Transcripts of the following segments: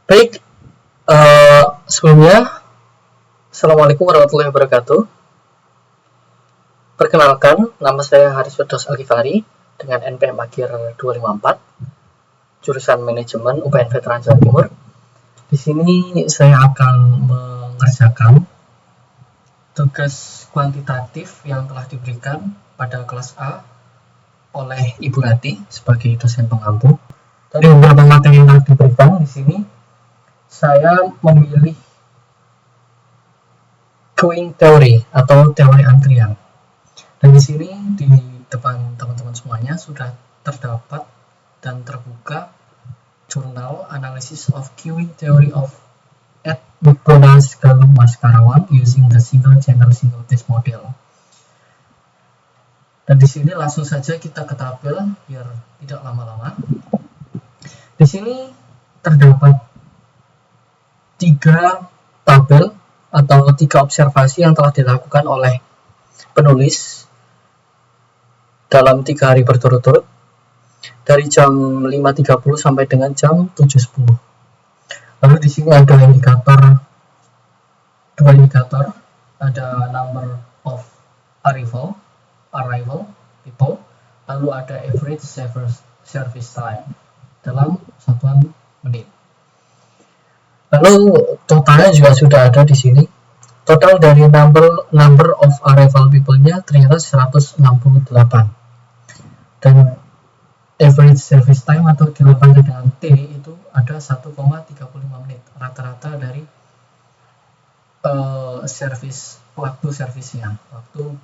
Baik, sebelumnya, Assalamualaikum warahmatullahi wabarakatuh. Perkenalkan, nama saya Haris Firdaus Alkifari dengan NPM akhir 254, jurusan Manajemen UPN Veteran Jawa Timur. Di sini saya akan mengerjakan tugas kuantitatif yang telah diberikan pada kelas A oleh Ibu Rati sebagai dosen pengampu. Dari beberapa materi yang telah diberikan di sini, saya memilih queuing theory atau teori antrian. Dan di sini di depan teman-teman semuanya sudah terdapat dan terbuka jurnal Analysis of Queuing Theory of at McDonald's Galung Mas Karawang using the single channel single test model. Dan di sini langsung saja kita ke tabel biar tidak lama-lama. Di sini terdapat 3 tabel atau 3 observasi yang telah dilakukan oleh penulis dalam 3 hari berturut-turut dari jam 5.30 sampai dengan jam 7.10. Lalu di sini ada indikator, 2 indikator, ada number of arrival people, lalu ada average service time dalam satuan menit. Lalu totalnya juga sudah ada di sini. Total dari number of arrival people-nya ternyata 168. Dan average service time atau dilakukan dengan T itu ada 1,35 menit rata-rata dari waktu servisnya, waktu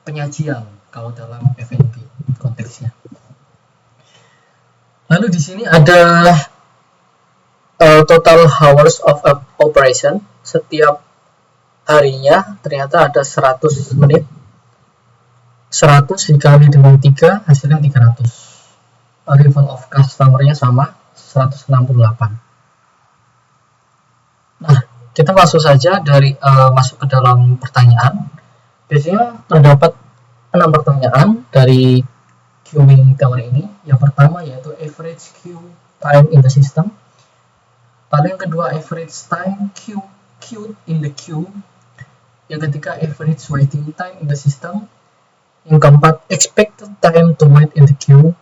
penyajian kalau dalam F&B konteksnya. Lalu di sini ada total hours of operation. Setiap harinya ternyata ada 100 menit. 100 dikali dengan 3 hasilnya 300. Arrival of customer-nya sama 168. Nah, kita langsung saja dari masuk ke dalam pertanyaan. Biasanya terdapat 6 pertanyaan dari queuing teori ini. Yang pertama yaitu average queue time in the system. Lalu yang kedua average time queued in the queue. Yang ketiga average waiting time in the system. Yang keempat expected time to wait in the queue.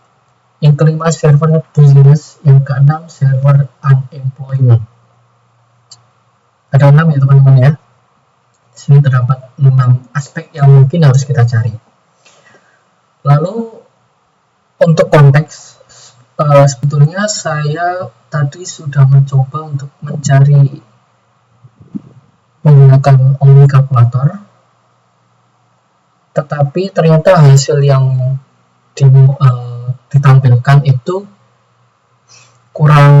Yang kelima server busyness. Yang keenam server unemployment. Ada 6 ya teman-teman ya. Di sini terdapat 6 aspek yang mungkin harus kita cari. Lalu untuk konteks, sebetulnya saya tadi sudah mencoba untuk mencari menggunakan Omni Calculator, tetapi ternyata hasil yang ditampilkan itu kurang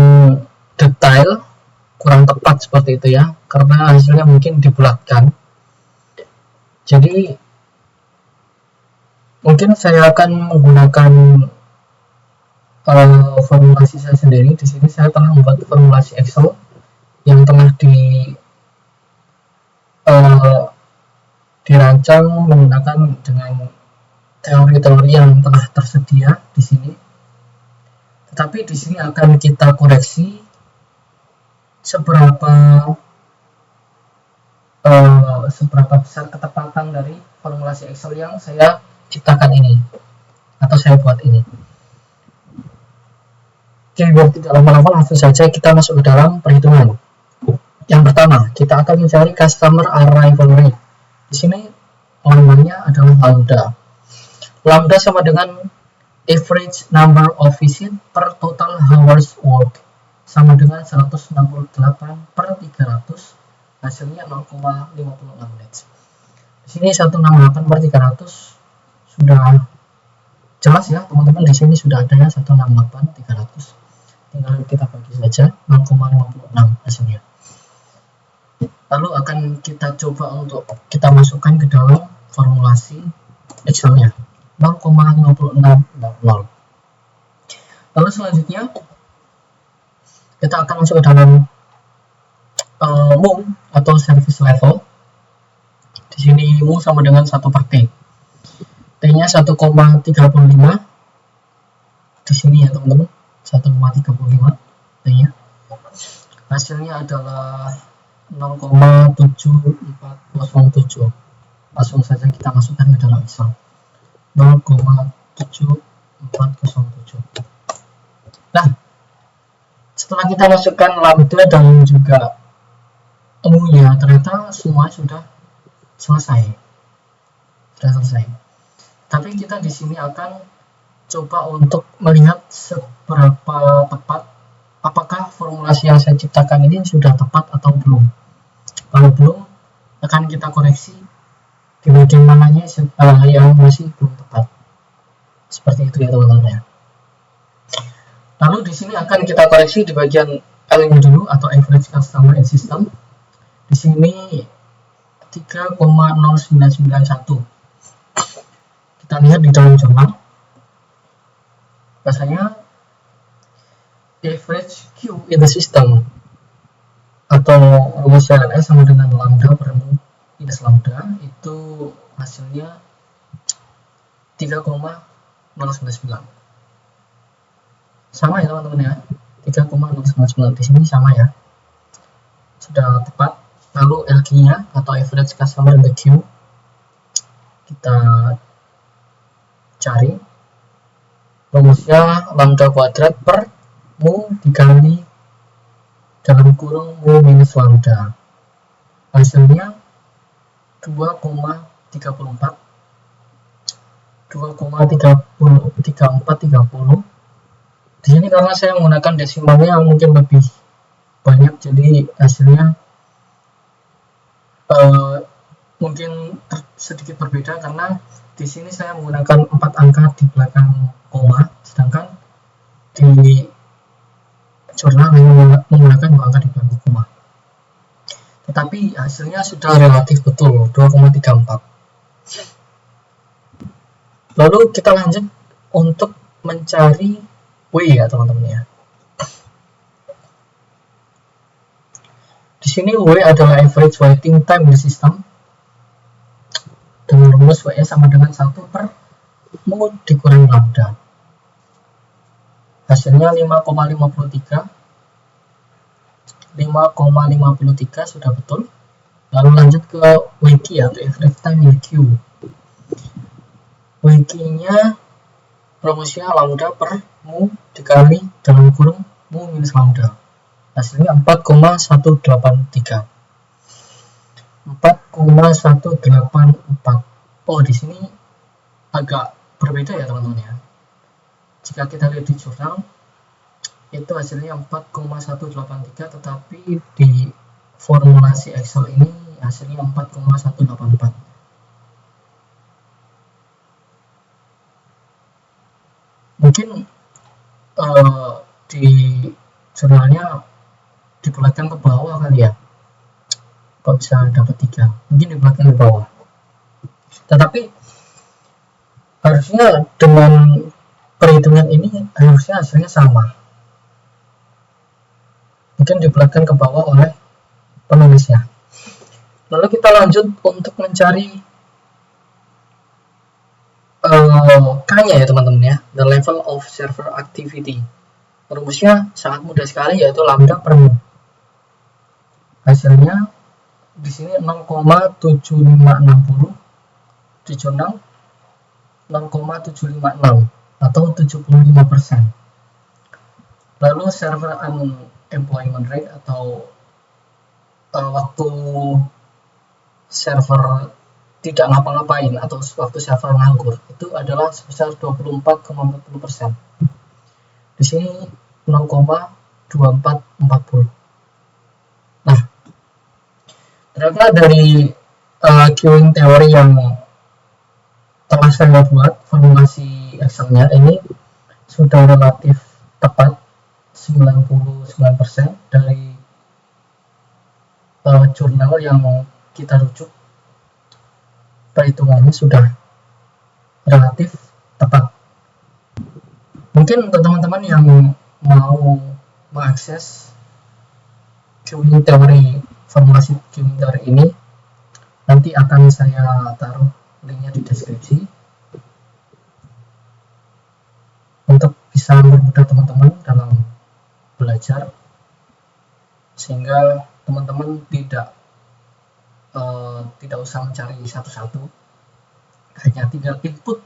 detail, kurang tepat seperti itu ya, karena hasilnya mungkin dibulatkan. Jadi mungkin saya akan menggunakan formulasi saya sendiri. Di sini saya telah membuat formulasi Excel yang telah dirancang menggunakan dengan teori-teori yang telah tersedia di sini. Tetapi di sini akan kita koreksi seberapa besar ketepatan dari formulasi Excel yang saya ciptakan ini atau saya buat ini. Oke, biar tidak lama-lama langsung saja kita masuk ke dalam perhitungan. Yang pertama, kita akan mencari customer arrival rate. Di sini lambangnya adalah lambda. Lambda sama dengan average number of visit per total hours work, sama dengan 168 per 300, hasilnya 0,56 menit. Di sini 168 per 300 sudah jelas ya teman-teman. Di sini sudah adanya 168 300, tinggal kita bagi saja 0,56 hasilnya. Lalu akan kita coba untuk kita masukkan ke dalam formulasi Excel-nya 0,5600. Lalu selanjutnya kita akan masuk ke dalam MUM atau service level. Di sini MUM sama dengan 1 per T. T-nya 1,35. Di sini ya teman-teman, 1,35 T-nya. hasilnya adalah 0,7407. Langsung saja kita masukkan ke dalam Excel. 0,7407. Nah, setelah kita masukkan lambda dan juga mu-nya, ternyata semua sudah selesai. Tapi kita di sini akan coba untuk melihat seberapa tepat, apakah formulasi yang saya ciptakan ini sudah tepat atau belum. Kalau belum, akan kita koreksi di bagian mananya yang masih belum tepat. Seperti itu ya teman-teman ya. Lalu di sini akan kita koreksi di bagian L-nya dulu, atau average customer in system. Di sini 3,0991. Kita lihat di dalam jurnal, rasanya average Q in the system atau rumus CLS sama dengan lambda per mu minus lambda, itu hasilnya 3,099. Sama ya teman-teman ya, 3,099 di sini sama ya, sudah tepat. Lalu LQ-nya atau average customer in the Q, kita cari rumusnya lambda kuadrat per mu dikali dalam kurung mu minus lambda, hasilnya 2,3430. Di sini karena saya menggunakan desimalnya yang mungkin lebih banyak, jadi hasilnya mungkin sedikit berbeda karena di sini saya menggunakan 4 angka di belakang koma, sedangkan di jurnal hanya menggunakan 2 angka di belakang koma. Tetapi hasilnya sudah relatif betul, 2,34. Lalu kita lanjut untuk mencari W ya teman-teman ya. Di sini W adalah average waiting time di sistem dengan rumus W sama dengan 1 per mu dikurangi lambda. Hasilnya 5,53 sudah betul. Lalu lanjut ke WQ atau average time in Q. WQ-nya rumusnya lambda per mu dikali dalam kurung mu minus lambda. Hasilnya 4,183. 4,184. Oh, di sini agak berbeda ya teman-teman ya. Jika kita lihat di jurnal, itu hasilnya 4,183, tetapi di formulasi Excel ini hasilnya 4,184. Mungkin di jurnalnya dibulatkan ke bawah kali ya, kok bisa dapat 3, mungkin dibulatkan ke bawah. Tetapi harusnya dengan perhitungan ini harusnya hasilnya sama, mungkin dibulatkan ke bawah oleh penulisnya. Lalu kita lanjut untuk mencari K-nya ya teman-teman ya, the level of server activity. Rumusnya sangat mudah sekali, yaitu lambda per mu. Hasilnya di sini 0,7560, di jurnal 0,756 atau 75%. Lalu server unemployment rate atau waktu server tidak ngapa-ngapain atau waktu server nganggur, itu adalah sebesar 24,40%. Di sini 0,2440. Nah, ternyata dari queuing teori yang telah saya buat, formulasi Excel-nya ini sudah relatif tepat, 99% dari jurnal yang kita rujuk. Perhitungannya sudah relatif tepat. Mungkin untuk teman-teman yang mau mengakses queuing teori, formulasi queuing teori ini, nanti akan saya taruh linknya di deskripsi untuk bisa mempermudah teman-teman dalam belajar sehingga teman-teman tidak usah mencari satu-satu, hanya tinggal input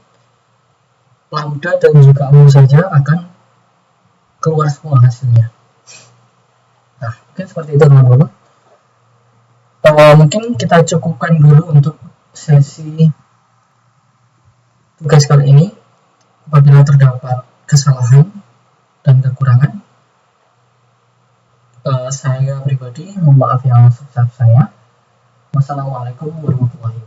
lambda dan juga mu saja akan keluar semua hasilnya. Nah, mungkin seperti itu teman-teman. Mungkin kita cukupkan dulu untuk sesi tugas kali ini. Apabila terdapat kesalahan dan kekurangan, saya pribadi mohon maaf yang sebesar-besarnya. Wassalamualaikum warahmatullahi wabarakatuh.